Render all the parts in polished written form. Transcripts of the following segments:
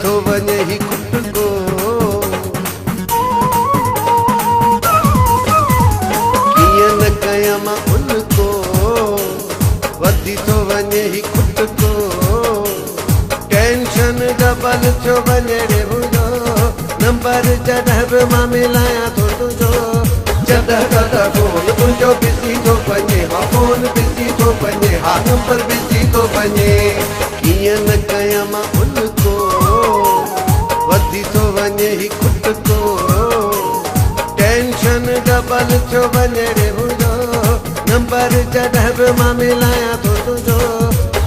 थो वञे ही खुटको कीअं न कयां मां उनको वधी थो वञे ही खुटको टेंशन डबल छो वञे रे मुंहिंजो नंबर जॾहिं बि मां मिलायां थो तुंहिंजो जॾहिं तॾहिं फोन तुंहिंजो बिज़ी थो वञे हा फोन बिज़ी थो वञे हा नंबर बिज़ी थो वञे कीअं न कयां मां उनको वधी थो वञे ही खुटको टेंशन डबल छो वञे रे मुंहिंजो नंबर जॾहिं बि मां मिलायां थो तुंहिंजो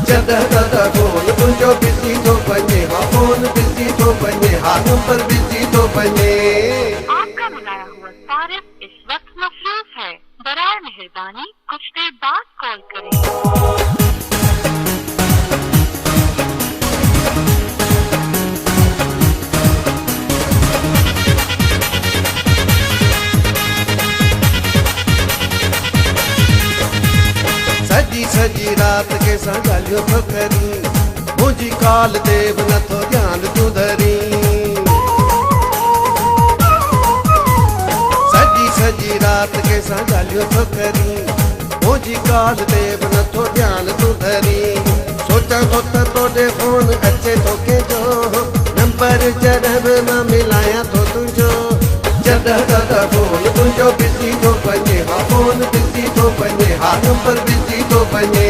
जॾहिं तॾहिं फोन तुंहिंजो बिज़ी थो वञे हा फोन बिज़ी थो वञे हा नंबर बिज़ी थो वञे। आपका बुलाया हुआ सारिफ इस वक्त मसरूफ है, बराए मेहरबानी कुछ देर बाद कॉल करें। सजी सजी रात के सां ॻाल्हियूं थो करी मुंहिंजी कॉल ते बि नथो ध्यानु तूं धरी सजी सजी रात के सां ॻाल्हियूं थो करी मुंहिंजी कॉल ते बि नथो ध्यानु तूं धरी सोचां थो त तोॾे फोन अचे थो कंहिंजो नंबर जॾहिं बि मां मिलायां थो तुंहिंजो जॾहिं तॾहिं फोन तुंहिंजो बिज़ी थो वञे हा फोन बिज़ी थो वञे हा नंबर बिज़ी थो वञे।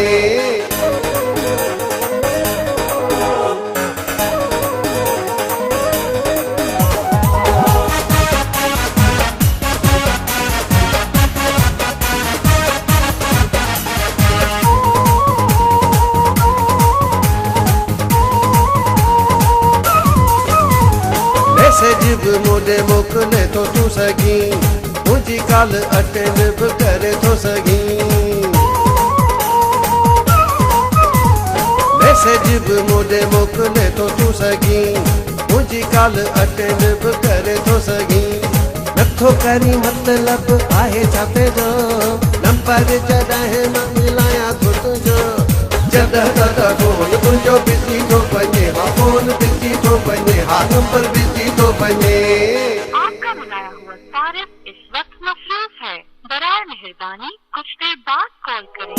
मैसेज बि मूंॾे मोकिले थो तूं सघीं मुंहिंजी कॉल अटेंड बि करे थो सघीं मैसेज बि मूंॾे मोकिले थो तूं सघीं मुंहिंजी कॉल अटेंड बि करे थो सघीं नथो करी मतिलब आहे छा तुंहिंजो नंबर जॾहिं मां मिलायां थो तुंहिंजो जॾहिं तॾहिं फोन तुंहिंजो बिज़ी थो वञे हा फोन बिज़ी थो वञे हा नंबर बिज़ी थो वञे। आपका बुलाया हुआ सारिफ इस वक्त मसरूफ है, बराए मेहरबानी कुछ देर बाद कॉल करें।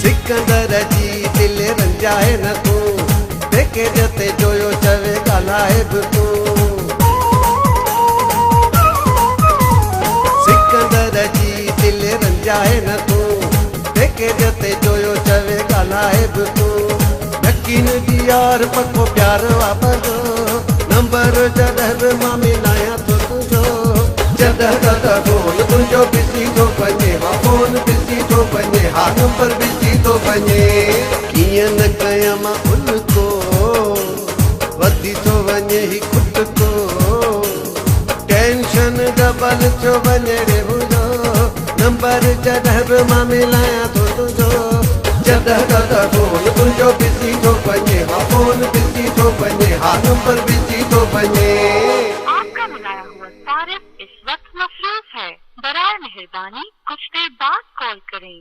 सिकंदर जी दिल रंजाए न तूं बेके जते जोयो चवे ॻाल्हाए बि तूं सिकंदर जी दिल रंजाए न तूं बेके जते जोयो चवे ॻाल्हाए बि तूं यकीन दी यार पको प्यार वापसि नंबर जॾहिं बि मां मिलायां थो तुंहिंजो जॾहिं तॾहिं फोन तुंहिंजो बिज़ी थो वञे हा फोन बिज़ी थो वञे हा नंबर बिज़ी थो वञे कीअं न कयां मां उनको वधी थो वञे ही खुटको टेंशन डबल छो वञे रे मुंहिंजो नंबर जॾहिं बि मां मिलायां थो तुंहिंजो जॾहिं तॾहिं फोन तुंहिंजो बिज़ी थो वञे हा फोन बिज़ी थो वञे हा नंबर बिज़ी थो वञे। आपका बुलाया हुआ सारिफ इस वक्त मसरूफ है, बराए मेहरबानी कुछ देर बाद कॉल करें।